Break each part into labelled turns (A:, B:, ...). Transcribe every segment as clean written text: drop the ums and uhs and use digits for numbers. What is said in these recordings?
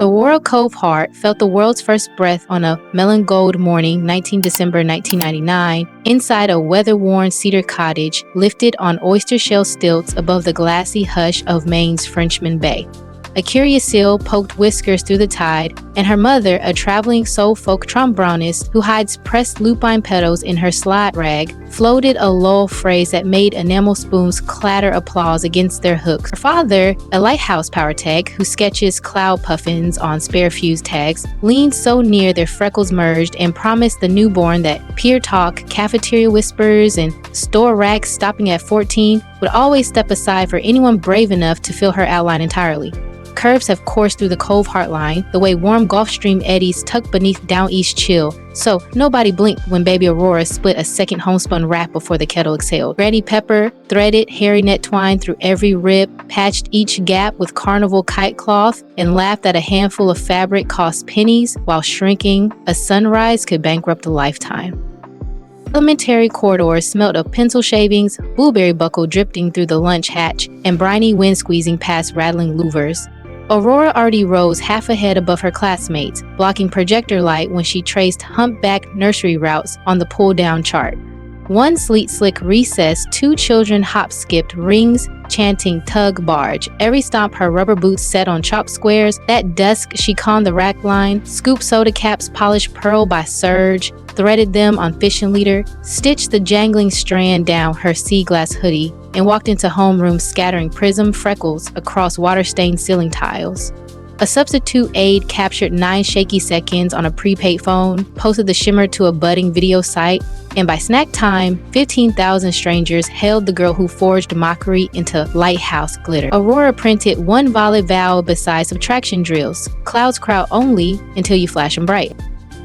A: Aurora Covehart felt the world's first breath on a melon-gold morning, 19 December 1999, inside a weather-worn cedar cottage lifted on oyster shell stilts above the glassy hush of Maine's Frenchman Bay. A curious seal poked whiskers through the tide, and her mother, a traveling soul folk trombonist who hides pressed lupine petals in her slide rag, floated a lull phrase that made enamel spoons clatter applause against their hooks. Her father, a lighthouse power tech who sketches cloud puffins on spare fuse tags, leaned so near their freckles merged and promised the newborn that pier talk, cafeteria whispers, and store racks stopping at 14 would always step aside for anyone brave enough to fill her outline entirely. Curves have coursed through the Covehart line, the way warm Gulf Stream eddies tuck beneath down east chill, so nobody blinked when baby Aurora split a second homespun wrap before the kettle exhaled. Granny Pepper threaded hairy net twine through every rib, patched each gap with carnival kite cloth, and laughed that a handful of fabric cost pennies, while shrinking a sunrise could bankrupt a lifetime. Elementary corridors smelt of pencil shavings, blueberry buckle drifting through the lunch hatch, and briny wind squeezing past rattling louvers. Aurora already rose half a head above her classmates, blocking projector light when she traced humpback nursery routes on the pull-down chart. One sleet-slick recess, two children hop-skipped rings, chanting tug barge. Every stomp her rubber boots set on chalk squares. That dusk she conned the rack line, scooped soda caps polished pearl by Surge, threaded them on fishing leader, stitched the jangling strand down her sea glass hoodie, and walked into homeroom scattering prism freckles across water-stained ceiling tiles. A substitute aide captured 9 shaky seconds on a prepaid phone, posted the shimmer to a budding video site, and by snack time, 15,000 strangers hailed the girl who forged mockery into lighthouse glitter. Aurora printed one valid vowel beside subtraction drills. Clouds crowd only until you flash them bright.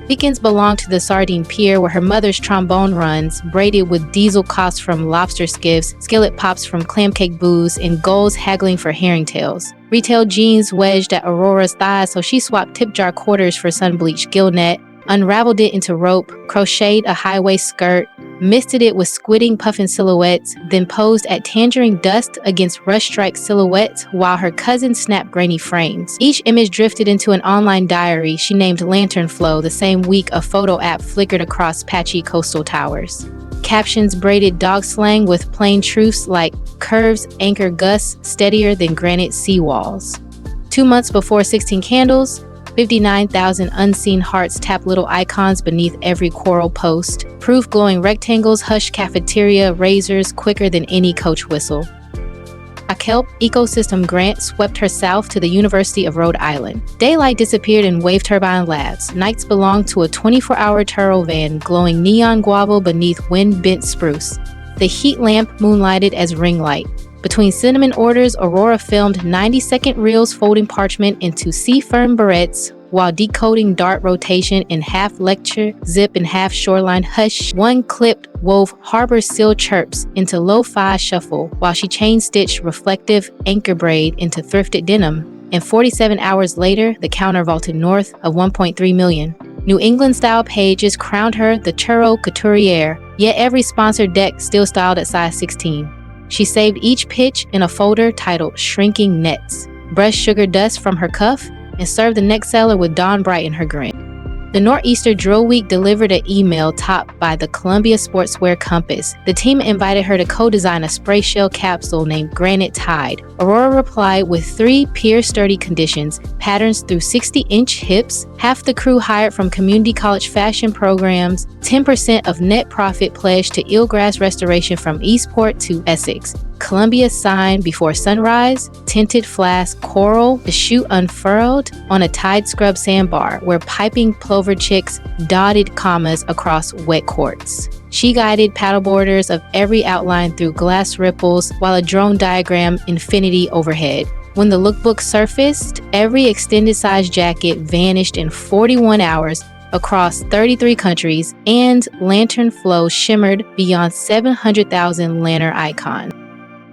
A: Weekends belonged to the sardine pier where her mother's trombone runs, braided with diesel costs from lobster skiffs, skillet pops from clam cake booths, and gulls haggling for herring tails. Retail jeans wedged at Aurora's thighs, so she swapped tip jar quarters for sun-bleached gill net, unraveled it into rope, crocheted a high-waist skirt, misted it with squidding puffin silhouettes, then posed at tangerine dust against rush-strike silhouettes while her cousin snapped grainy frames. Each image drifted into an online diary she named Lantern Flow the same week a photo app flickered across patchy coastal towers. Captions braided dog slang with plain truths like curves anchor gusts steadier than granite seawalls. 2 months before 16 Candles, 59,000 unseen hearts tap little icons beneath every coral post. Proof glowing rectangles hush cafeteria razors quicker than any coach whistle. A kelp ecosystem grant swept her south to the University of Rhode Island. Daylight disappeared in wave turbine labs. Nights belonged to a 24-hour Turo van glowing neon guava beneath wind-bent spruce. The heat lamp moonlighted as ring light. Between cinnamon orders, Aurora filmed 90-second reels folding parchment into sea-firm barrettes while decoding dart rotation in half lecture, zip, and half shoreline hush. One clip wove harbor seal chirps into lo-fi shuffle while she chain-stitched reflective anchor braid into thrifted denim. And 47 hours later, the counter vaulted north of 1.3 million. New England-style pages crowned her the Turo Couturière, yet every sponsored deck still styled at size 16. She saved each pitch in a folder titled Shrinking Nets, brushed sugar dust from her cuff, and served the next seller with dawn bright in her grin. The Nor'easter Drill Week delivered an email topped by the Columbia Sportswear Compass. The team invited her to co-design a spray shell capsule named Granite Tide. Aurora replied with 3 peer-sturdy conditions: patterns through 60-inch hips, half the crew hired from community college fashion programs, 10% of net profit pledged to eelgrass restoration from Eastport to Essex. Columbia sign before sunrise, tinted flask coral, the shoe unfurled on a tide scrub sandbar where piping plover chicks dotted commas across wet quartz. She guided paddleboarders of every outline through glass ripples while a drone diagrammed infinity overhead. When the lookbook surfaced, every extended size jacket vanished in 41 hours across 33 countries, and Lantern Flow shimmered beyond 700,000 lantern icons.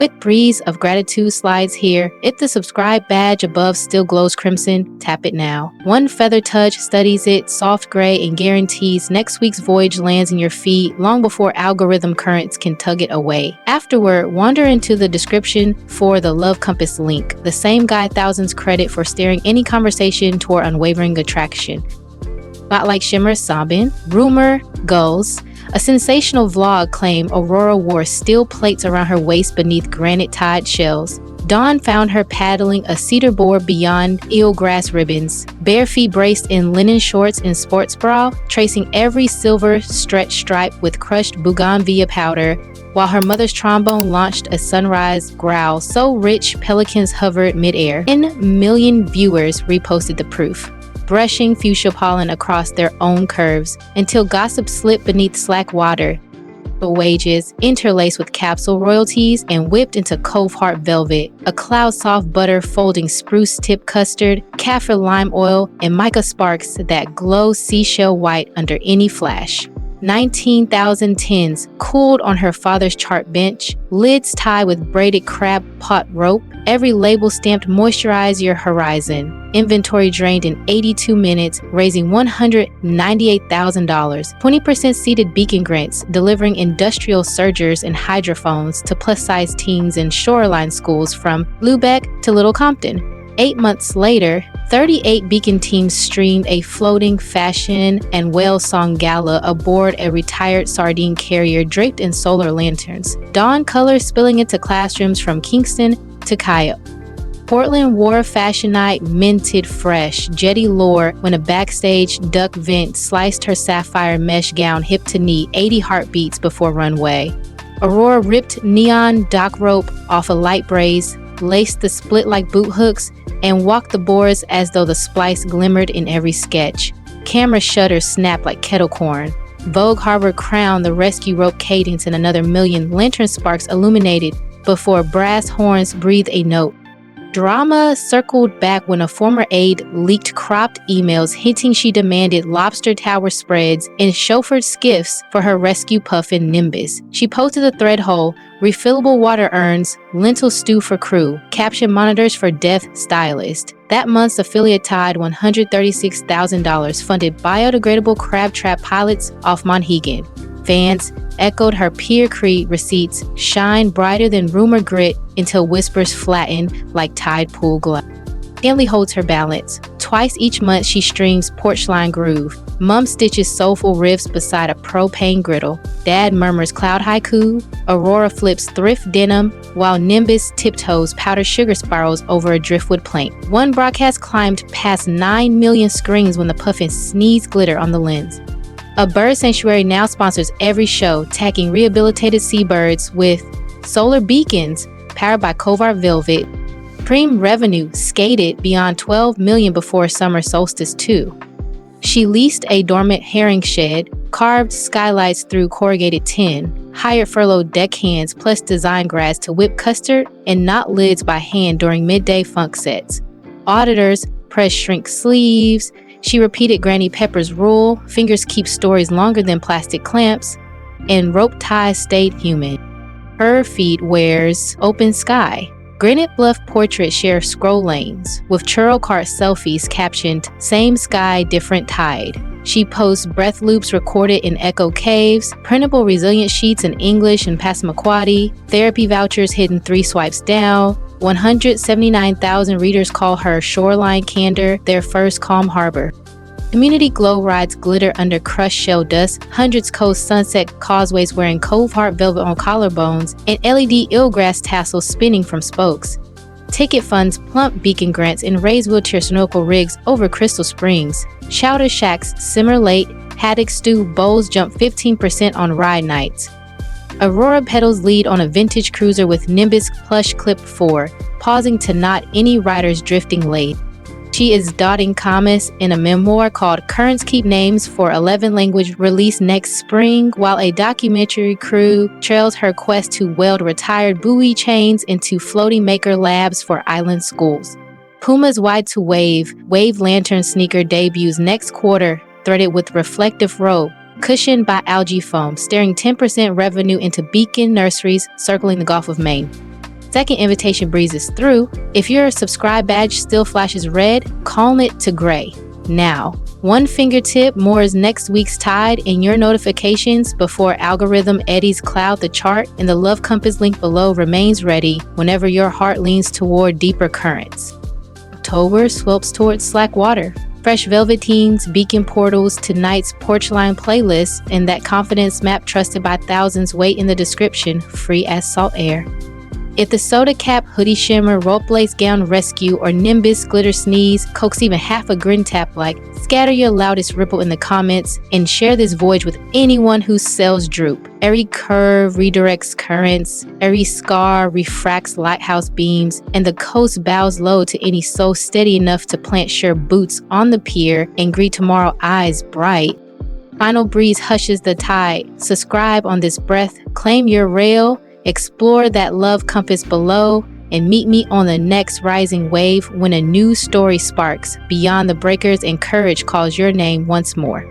A: Quick breeze of gratitude slides here. If the subscribe badge above still glows crimson, tap it now. One feather touch studies it, soft gray, and guarantees next week's voyage lands in your feed long before algorithm currents can tug it away. Afterward, wander into the description for the Love Compass link. The same guy thousands credit for steering any conversation toward unwavering attraction. Spotlight shimmer Sabin. Rumor goes, a sensational vlog claimed Aurora wore steel plates around her waist beneath granite-tied shells. Dawn found her paddling a cedar board beyond eelgrass ribbons, bare feet braced in linen shorts and sports bra, tracing every silver stretch stripe with crushed bougainvillea powder, while her mother's trombone launched a sunrise growl so rich pelicans hovered midair. 10 million viewers reposted the proof, brushing fuchsia pollen across their own curves until gossip slipped beneath slack water. The wages, interlaced with capsule royalties and whipped into Covehart velvet, a cloud soft butter folding spruce tip custard, kaffir lime oil, and mica sparks that glow seashell white under any flash. 19,000 tins cooled on her father's chart bench, lids tied with braided crab pot rope, every label stamped moisturize your horizon. Inventory drained in 82 minutes, raising $198,000. 20% seeded beacon grants, delivering industrial surgers and hydrophones to plus-size teens in shoreline schools from Lubeck to Little Compton. 8 months later, 38 Beacon teams streamed a floating fashion and whale song gala aboard a retired sardine carrier draped in solar lanterns. Dawn colors spilling into classrooms from Kingston to Cayo. Portland wore fashion night minted fresh, jetty lore when a backstage duck vent sliced her sapphire mesh gown hip to knee 80 heartbeats before runway. Aurora ripped neon dock rope off a light braze, laced the split like boot hooks, and walked the boards as though the splice glimmered in every sketch. Camera shutters snapped like kettle corn. Vogue Harbor crowned the rescue rope cadence, and another million lantern sparks illuminated before brass horns breathed a note. Drama circled back when a former aide leaked cropped emails hinting she demanded lobster tower spreads and chauffeured skiffs for her rescue puffin Nimbus. She posted a thread hole, refillable water urns, lentil stew for crew, caption monitors for death stylist. That month's affiliate tied $136,000 funded biodegradable crab trap pilots off Monhegan. Fans echoed her Peer Creed receipts shine brighter than rumor grit until whispers flatten like tide pool glass. Stanley holds her balance. Twice each month she streams Porchline Groove. Mom stitches soulful riffs beside a propane griddle. Dad murmurs cloud haiku. Aurora flips thrift denim, while Nimbus tiptoes powdered sugar spirals over a driftwood plank. One broadcast climbed past 9 million screens when the puffin sneezed glitter on the lens. A bird sanctuary now sponsors every show, tagging rehabilitated seabirds with solar beacons powered by Covehart Velvet. Supreme revenue skated beyond 12 million before summer solstice too. She leased a dormant herring shed, carved skylights through corrugated tin, hired furloughed deckhands plus design grads to whip custard and knot lids by hand during midday funk sets. Auditors pressed shrink sleeves. She repeated Granny Pepper's rule, fingers keep stories longer than plastic clamps, and rope ties stayed human. Her feet wears open sky. Granite Bluff portraits share scroll lanes, with churro cart selfies captioned, same sky, different tide. She posts breath loops recorded in echo caves, printable resilient sheets in English and Passamaquoddy, therapy vouchers hidden 3 swipes down. 179,000 readers call her shoreline candor their first calm harbor. Community glow rides glitter under crushed shell dust, hundreds coast sunset causeways wearing Covehart velvet on collarbones, and LED eelgrass tassels spinning from spokes. Ticket funds plump beacon grants and raise wheelchair snorkel rigs over Crystal Springs. Chowder shacks simmer late, haddock stew bowls jump 15% on ride nights. Aurora pedals lead on a vintage cruiser with Nimbus plush clip 4, pausing to knot any riders drifting late. She is dotting commas in a memoir called Currents Keep Names for 11 language released next spring, while a documentary crew trails her quest to weld retired buoy chains into floating maker labs for island schools. Puma's Wide to Wave lantern sneaker debuts next quarter, threaded with reflective rope, cushioned by algae foam, staring 10% revenue into beacon nurseries circling the Gulf of Maine. Second invitation breezes through. If your subscribe badge still flashes red, calm it to gray. Now, one fingertip moors next week's tide in your notifications before algorithm eddies cloud the chart, and the love compass link below remains ready whenever your heart leans toward deeper currents. October swelps towards slack water. Fresh velveteens, beacon portals, tonight's Porchline playlist, and that confidence map trusted by thousands wait in the description, free as salt air. If the soda cap, hoodie shimmer, rope lace gown rescue, or nimbus glitter sneeze coax even half a grin tap like, scatter your loudest ripple in the comments and share this voyage with anyone whose cells droop. Every curve redirects currents, every scar refracts lighthouse beams, and the coast bows low to any soul steady enough to plant sure boots on the pier and greet tomorrow eyes bright. Final breeze hushes the tide. Subscribe on this breath, claim your rail, explore that love compass below, and meet me on the next rising wave when a new story sparks beyond the breakers and courage calls your name once more.